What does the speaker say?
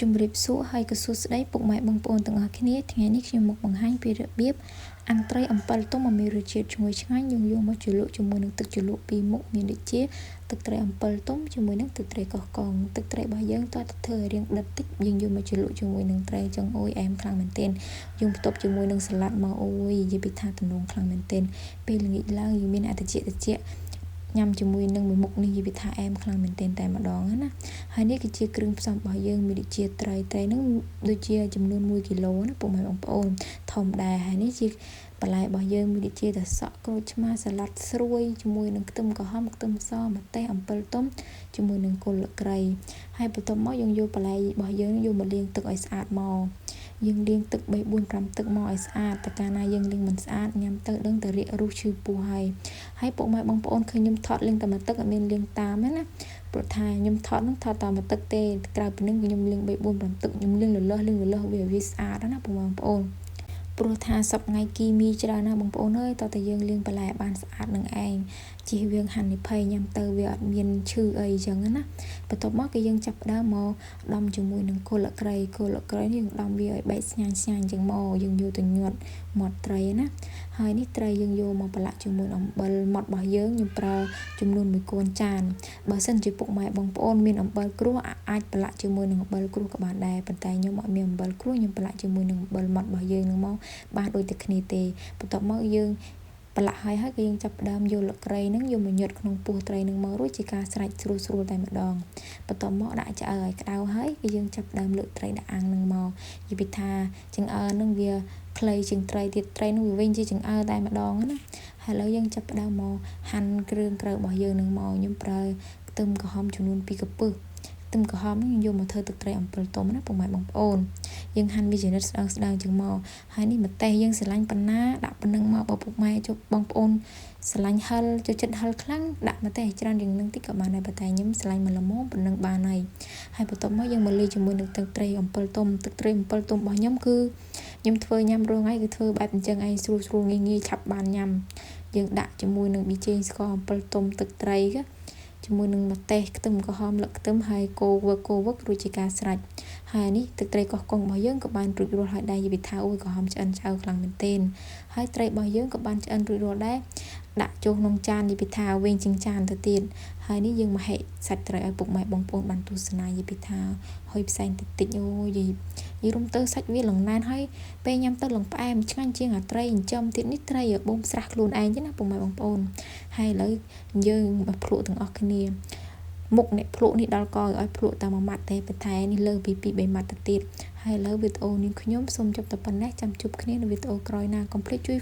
ជំរាបសួរហើយក៏សួស្តីពុកម៉ែបងប្អូនទាំងអស់គ្នាថ្ងៃនេះខ្ញុំមកបង្ហាញពីរបៀបអាំងត្រីអំពិលទុំឲ្យមានរសជាតិឈ្ងុយឆ្ងាញ់យើងយកមកជ្រលក់ជាមួយនឹងទឹកជ្រលក់ពីរមុខមានដូចជាទឹកត្រីអំពិលទុំជាមួយនឹងទឹកត្រីកោះកុងទឹកត្រីរបស់យើងតើធ្វើឲ្យរាងដិតតិចយើងយកមកជ្រលក់ជាមួយនឹងត្រីចឹងអូយអែមខ្លាំងមែនទែនយើងបន្ទាប់ជាមួយនឹងសាឡាត់មកអូយនិយាយពីថាទំនងខ្លាំងមែនទែនពេលល្ងាចឡើងយើងមានអតិចញ៉ាំជាមួយនឹងមួយមុខនេះនិយាយពីថាអែមខ្លាំងមែនទែនតែម្ដងណាហើយនេះគឺជាគ្រឿងផ្សំរបស់យើងមានដូចជាត្រីហ្នឹងដូចជាចំនួន1គីឡូណាពុកម៉ែបងប្អូនធម្មតាហើយនេះជាបន្លែរបស់យើងមានដូចជាតសក់ក្រូចឆ្មាសាឡាត់ស្រួយជាមួយនឹងខ្ទឹមក្រហមខ្ទឹមសម្ទេសអំពិលទុំជាមួយនឹងគល់លក្រីហើយបន្ទាប់មកយើងយកបន្លែរបស់យើងយកមកលាងទឹកឲ្យស្អាតមកយើងលាងទឹក3 4 5ទឹកមកឲ្យស្អាតតែកាលណាយើងលាងមិនស្អាតញ៉ាំទៅដឹងតែរាគរូសឈឺពោះហើយពុកម៉ែបងប្អូនឃើញខ្ញុំថតលាងតែមួយទឹកអត់មានលាងតាមណាព្រោះថាខ្ញុំថតតែមួយទឹកទេក្រៅពីនឹងខ្ញុំលាង3 4 5ទឹកខ្ញុំលាងលលាស់វាស្អាតណាពុកម៉ែបងប្អូនព្រោះថាសពថ្ងៃគីមីច្រើនណាស់បងប្អូនអើយតើតែយើងលាងបន្លែបានស្អាតនឹងឯងជិះវាងហានិភ័យញ៉ាំទៅវាអត់មានឈឺអីចឹងណាបន្ទាប់មកគឺយើងចាប់ផ្ដើមមកដំជាមួយនឹងគល់លក្រីនេះយើងដំវាឲ្យបែកស្ញាញចឹងមកយើងយកទៅញាត់មាត់ត្រីណាហើយនេះត្រីយើងយកមកប្រឡាក់ជាមួយអំបិលម៉ត់របស់យើងខ្ញុំប្រើចំនួន1កូនចានបើសិនជាពុកម៉ែបងប្អូនមានអំបិលក្រួសអាចប្រឡាក់ជាមួយនឹងអំបិលក្រួសក៏បានដែរប៉ុន្តែខ្ញុំអត់មានអំបិលក្រួសខ្ញុំប្រឡាក់ជាមួយនឹងអំបិលម៉ត់របស់យើងនឹងមកបានដូចតែគ្នាទេបន្ទាប់មកយើងប្រឡាក់ហើយក៏យើងចាប់ផ្ដើមយកលក្រីហ្នឹងយកមកញាត់ក្នុងពោះត្រីហ្នឹងមករួចជាការស្រេចស្រួលតែម្ដងបន្ទាប់មកដាក់ឆ្អើរឲ្យក្តៅហើយគឺយើងចាប់ផ្ដើមលើកត្រីដាក់អាំងហ្នឹងមកនិយាយពីថាចង្អើរហ្នឹងវាខ្លីជាងត្រីទៀតត្រីហ្នឹងវាវិញជាចង្អើរតែម្ដងណាហើយឥឡូវយើងចាប់ផ្ដើមមកហាន់គ្រឿងក្រៅរបស់យើងហ្នឹងមកខ្ញុំប្រើខ្ទឹមក្រហមចំនួន2កំពឹសខ្ទឹមក្រហមនេះយកមកធ្វើទឹកត្រីអំពិលទុំណាពុកម៉ែបងប្អូនយើងហាន់វាចំណិតស្ដើងចឹងមកហើយនេះម្ទេសយើងស្រឡាញ់ប៉ុណ្ណាដាក់ប៉ុណ្ណឹងមកបើពុកម៉ែជប់បងប្អូនស្រឡាញ់ហឹលចូលចិត្តហឹលខ្លាំងដាក់ម្ទេសច្រើនជាងនឹងតិចក៏បានដែរប៉ុន្តែខ្ញុំស្រឡាញ់មួយល្មមប៉ុណ្ណឹងបានហើយបន្ទាប់មកយើងមកលាយជាមួយនឹងទឹកត្រីអំពិលទុំទឹកត្រីអំពិលទុំរបស់ខ្ញុំគឺខ្ញុំធ្វើញ៉ាំរាល់ថ្ងៃគឺធ្វើបែបអញ្ចឹងឯងស្រួលងាយឆាប់បានញ៉ាំយើងដាក់ជាមួយនឹងប៊ីចេងស្ករអំពិលទុំទឹកត្រីជាមួយនឹងម្ទេសខ្ទឹមក្រហមលឹកខ្ទឹមហើយកូរវឹករួចជាការស្រេចហើយនេះទឹកត្រីកោះកុងរបស់យើងក៏បានរួចរាល់ហើយដែរនិយាយពីថាអូយក្រហមឆ្អិនឆ្អៅខ្លាំងមែនទែនហើយត្រីរបស់យើងក៏បានឆ្អិនរួចរាល់ដែរដាក់ចូលក្នុងចាននិយាយពីថាវែងជាងចានទៅទៀតហើយនេះយើងមកហិសាច់ត្រីឲ្យពុកម៉ែបងប្អូនបានទស្សនានិយាយពីថាហុយផ្សែងតិចអូយនិយាយរំទៅសាច់វាឡើងណែនហើយពេលញ៉ាំទៅឡើងផ្អែមឆ្ងាញ់ជាងអាត្រីចិញ្ចឹមទៀតនេះត្រីបងស្រះខ្លួនឯងទេណាពុកម៉ែបងប្អូនហើយឥឡូវយើងមកភ្លក់ទាំងអស់គ្នាមុខអ្នកភ្លក់នេះដល់កឲ្យភ្លក់តែមួយម៉ាត់ទេប៉ុន្តែនេះលើពី2 3ម៉ាត់ទៅទៀតហើយឥឡូវវីដេអូនេះខ្ញុំសូមចប់តែប៉ុណ្ណេះចាំជួបគ្នានៅវីដេអូក្រោយណាកុំភ្លេចជួយ